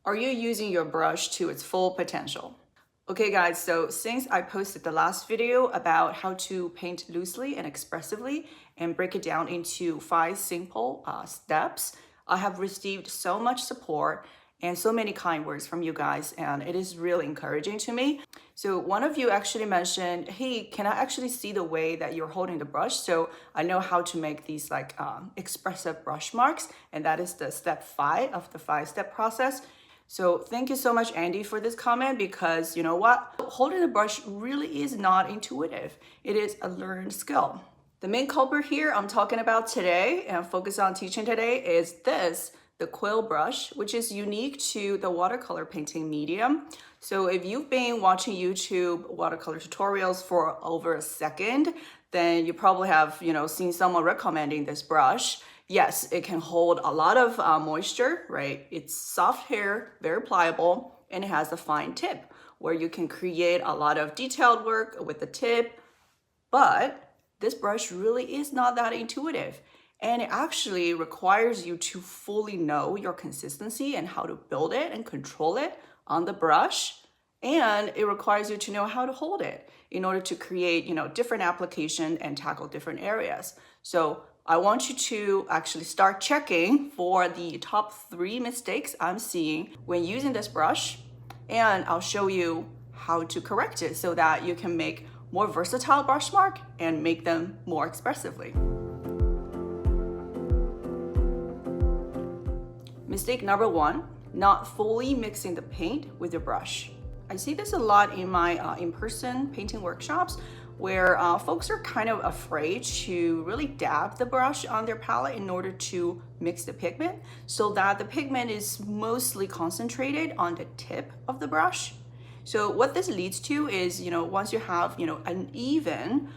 Are you using your brush to its full potential? Okay guys, so since I posted the last video about how to paint loosely and expressively and break it down into 5 simple steps, I have received so much support and so many kind words from you guys, and it is really encouraging to me. So one of you actually mentioned, hey, can I actually see the way that you're holding the brush so I know how to make these expressive brush marks? And that is the step 5 of the 5-step process. So thank you so much, Andy, for this comment, because you know what? Holding the brush really is not intuitive. It is a learned skill. The main culprit here I'm talking about today and focus on teaching today is the quill brush, which is unique to the watercolor painting medium. So if you've been watching YouTube watercolor tutorials for over a second, then you probably have, seen someone recommending this brush. Yes, it can hold a lot of moisture, right? It's soft hair, very pliable, and it has a fine tip where you can create a lot of detailed work with the tip. But this brush really is not that intuitive, and it actually requires you to fully know your consistency and how to build it and control it on the brush. And it requires you to know how to hold it in order to create, different application and tackle different areas. So I want you to actually start checking for the top 3 mistakes I'm seeing when using this brush, and I'll show you how to correct it so that you can make more versatile brush mark and make them more expressively. Mistake number 1, not fully mixing the paint with your brush. I see this a lot in my in-person painting workshops where folks are kind of afraid to really dab the brush on their palette in order to mix the pigment so that the pigment is mostly concentrated on the tip of the brush. So what this leads to is, once you have, an even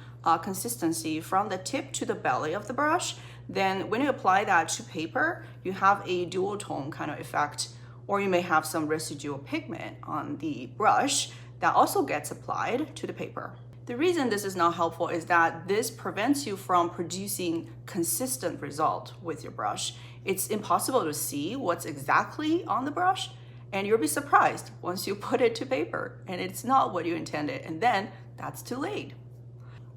consistency from the tip to the belly of the brush, then when you apply that to paper, you have a dual tone kind of effect, or you may have some residual pigment on the brush that also gets applied to the paper. The reason this is not helpful is that this prevents you from producing consistent result with your brush. It's impossible to see what's exactly on the brush, and you'll be surprised once you put it to paper and it's not what you intended, and then that's too late.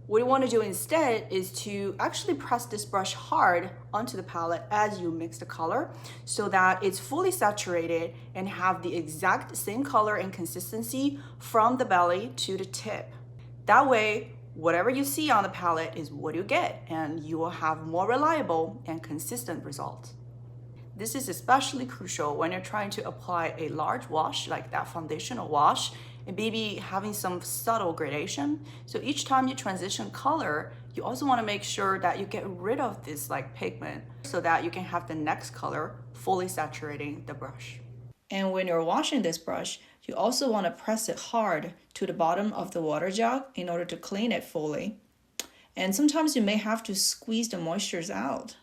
What you want to do instead is to actually press this brush hard onto the palette as you mix the color so that it's fully saturated and have the exact same color and consistency from the belly to the tip. That way, whatever you see on the palette is what you get, and you will have more reliable and consistent results. This is especially crucial when you're trying to apply a large wash like that foundational wash and maybe having some subtle gradation. So each time you transition color, you also want to make sure that you get rid of this pigment so that you can have the next color fully saturating the brush. And when you're washing this brush, you also want to press it hard to the bottom of the water jug in order to clean it fully. And sometimes you may have to squeeze the moistures out,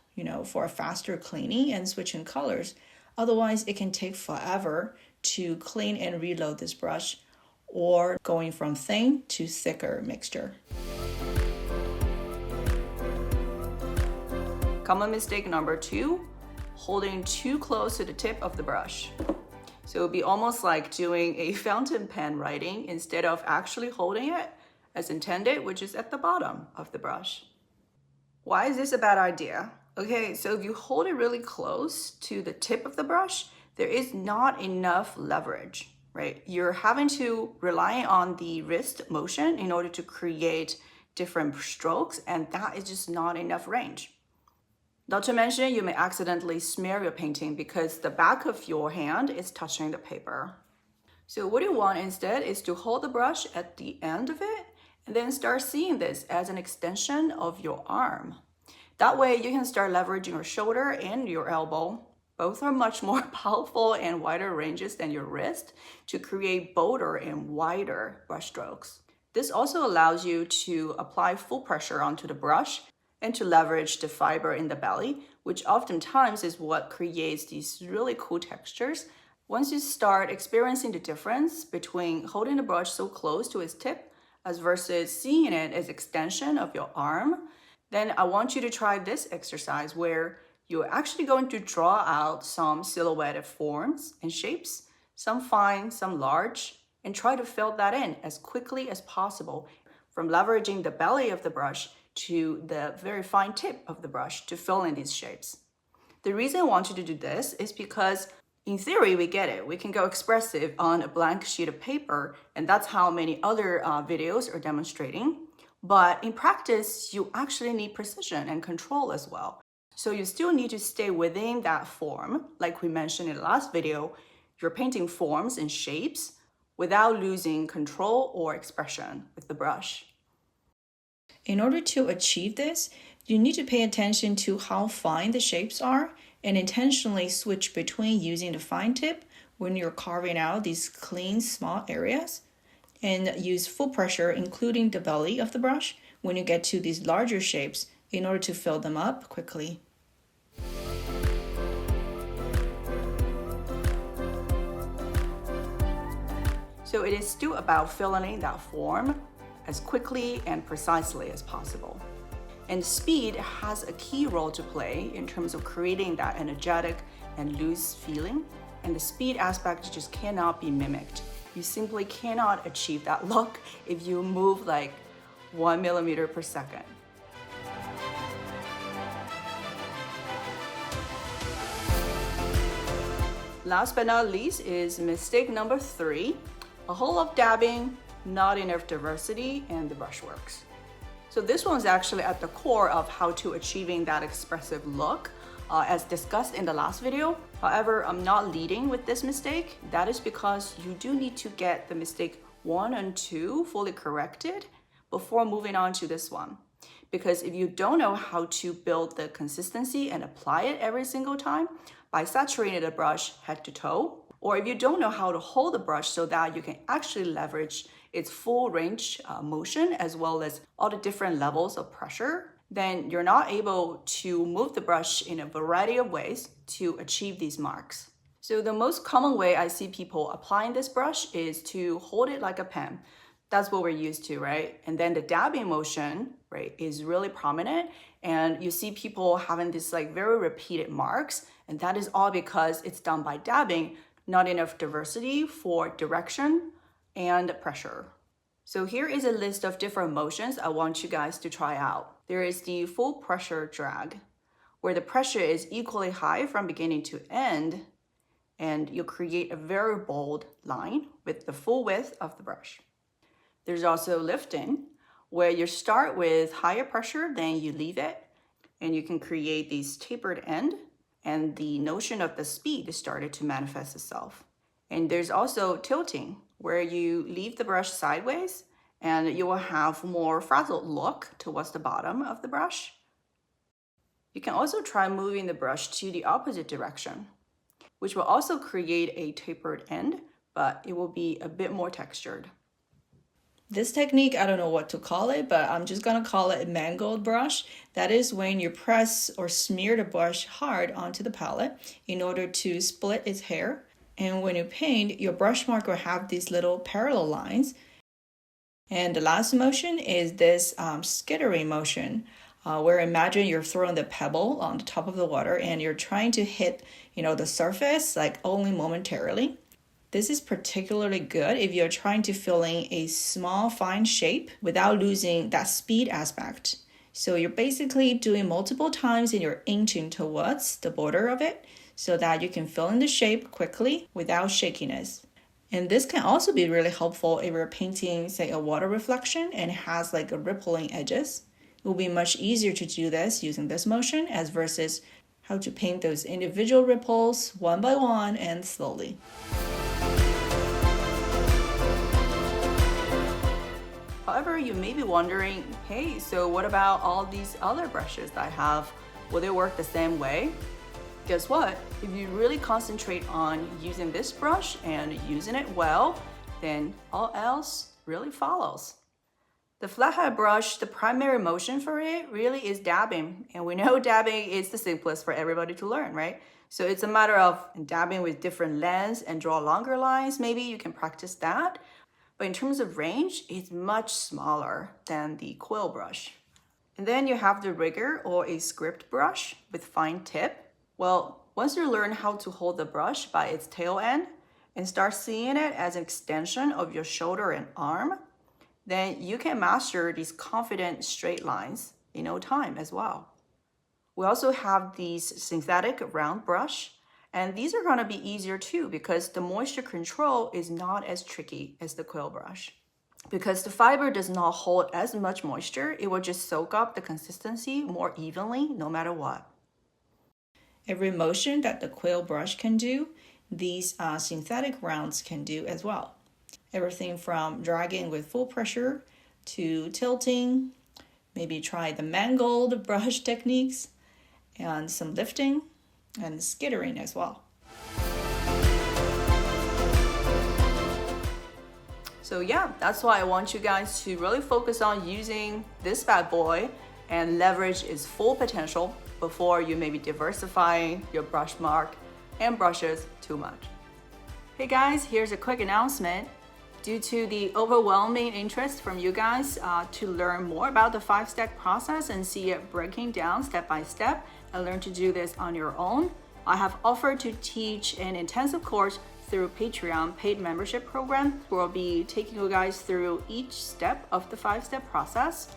for a faster cleaning and switching colors. Otherwise, it can take forever to clean and reload this brush, or going from thin to thicker mixture. Common mistake number 2, holding too close to the tip of the brush. So it would be almost like doing a fountain pen writing instead of actually holding it as intended, which is at the bottom of the brush. Why is this a bad idea? Okay, so if you hold it really close to the tip of the brush, there is not enough leverage, right? You're having to rely on the wrist motion in order to create different strokes, and that is just not enough range. Not to mention, you may accidentally smear your painting because the back of your hand is touching the paper. So what you want instead is to hold the brush at the end of it and then start seeing this as an extension of your arm. That way you can start leveraging your shoulder and your elbow. Both are much more powerful and wider ranges than your wrist to create bolder and wider brush strokes. This also allows you to apply full pressure onto the brush and to leverage the fiber in the belly, which oftentimes is what creates these really cool textures. Once you start experiencing the difference between holding the brush so close to its tip as versus seeing it as extension of your arm, then I want you to try this exercise where you're actually going to draw out some silhouetted forms and shapes some fine, some large, and try to fill that in as quickly as possible, from leveraging the belly of the brush to the very fine tip of the brush to fill in these shapes. The reason I want you to do this is because in theory, we get it. We can go expressive on a blank sheet of paper, and that's how many other videos are demonstrating. But in practice, you actually need precision and control as well. So you still need to stay within that form. Like we mentioned in the last video, you're painting forms and shapes without losing control or expression with the brush. In order to achieve this, you need to pay attention to how fine the shapes are and intentionally switch between using the fine tip when you're carving out these clean, small areas, and use full pressure, including the belly of the brush, when you get to these larger shapes in order to fill them up quickly. So it is still about filling in that form as quickly and precisely as possible. And speed has a key role to play in terms of creating that energetic and loose feeling. And the speed aspect just cannot be mimicked. You simply cannot achieve that look if you move like 1 millimeter per second. Last but not least is mistake number 3, a whole lot of dabbing, not enough diversity, and the brushworks. So this one's actually at the core of how to achieving that expressive look, as discussed in the last video. However, I'm not leading with this mistake. That is because you do need to get the mistake 1 and 2 fully corrected before moving on to this one. Because if you don't know how to build the consistency and apply it every single time by saturating the brush head to toe, or if you don't know how to hold the brush so that you can actually leverage its full range motion as well as all the different levels of pressure, then you're not able to move the brush in a variety of ways to achieve these marks. So the most common way I see people applying this brush is to hold it like a pen. That's what we're used to, right? And then the dabbing motion, right, is really prominent. And you see people having this like very repeated marks. And that is all because it's done by dabbing, not enough diversity for direction and pressure. So here is a list of different motions I want you guys to try out. There is the full pressure drag, where the pressure is equally high from beginning to end, and you create a very bold line with the full width of the brush. There's also lifting, where you start with higher pressure, then you leave it, and you can create these tapered end, and the notion of the speed started to manifest itself. And there's also tilting, where you leave the brush sideways and you will have more frazzled look towards the bottom of the brush. You can also try moving the brush to the opposite direction, which will also create a tapered end, but it will be a bit more textured. This technique, I don't know what to call it, but I'm just gonna call it a mangled brush. That is when you press or smear the brush hard onto the palette in order to split its hair. And when you paint, your brush mark will have these little parallel lines. And the last motion is this skittering motion, where imagine you're throwing the pebble on the top of the water and you're trying to hit, the surface like only momentarily. This is particularly good if you're trying to fill in a small, fine shape without losing that speed aspect. So you're basically doing multiple times and you're inching towards the border of it so that you can fill in the shape quickly without shakiness. And this can also be really helpful if you're painting, say, a water reflection and it has like a rippling edges. It will be much easier to do this using this motion as versus how to paint those individual ripples one by one and slowly. However, you may be wondering, hey, so what about all these other brushes that I have? Will they work the same way? Guess what? If you really concentrate on using this brush and using it well, then all else really follows. The flathead brush, the primary motion for it really is dabbing. And we know dabbing is the simplest for everybody to learn, right? So it's a matter of dabbing with different lengths and draw longer lines. Maybe you can practice that. But in terms of range, it's much smaller than the quill brush. And then you have the rigger or a script brush with fine tip. Well, once you learn how to hold the brush by its tail end, and start seeing it as an extension of your shoulder and arm, then you can master these confident straight lines in no time as well. We also have these synthetic round brush, and these are gonna be easier too because the moisture control is not as tricky as the quill brush. Because the fiber does not hold as much moisture, it will just soak up the consistency more evenly no matter what. Every motion that the quill brush can do, these synthetic rounds can do as well. Everything from dragging with full pressure to tilting, maybe try the mangled brush techniques, and some lifting and skittering as well. So yeah, that's why I want you guys to really focus on using this bad boy and leverage its full potential before you maybe diversify your brush mark and brushes too much. Hey guys, here's a quick announcement. Due to the overwhelming interest from you guys to learn more about the 5-step process and see it breaking down step by step and learn to do this on your own, I have offered to teach an intensive course through Patreon paid membership program. We'll be taking you guys through each step of the 5-step process,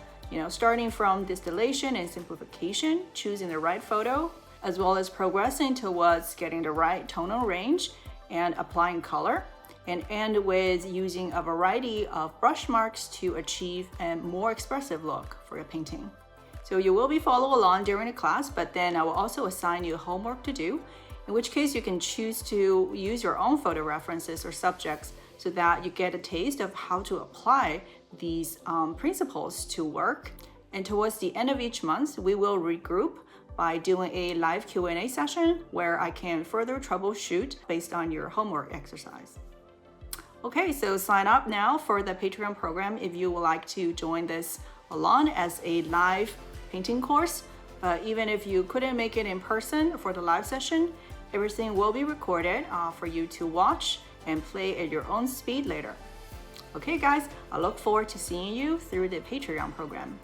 starting from distillation and simplification, choosing the right photo, as well as progressing towards getting the right tonal range and applying color, and end with using a variety of brush marks to achieve a more expressive look for your painting. So you will be following along during the class, but then I will also assign you homework to do, in which case you can choose to use your own photo references or subjects so that you get a taste of how to apply these principles to work. And towards the end of each month, we will regroup by doing a live Q&A session where I can further troubleshoot based on your homework exercise. Okay, so sign up now for the Patreon program if you would like to join this along as a live painting course. Even if you couldn't make it in person for the live session, everything will be recorded for you to watch and play at your own speed later. Okay guys, I look forward to seeing you through the Patreon program.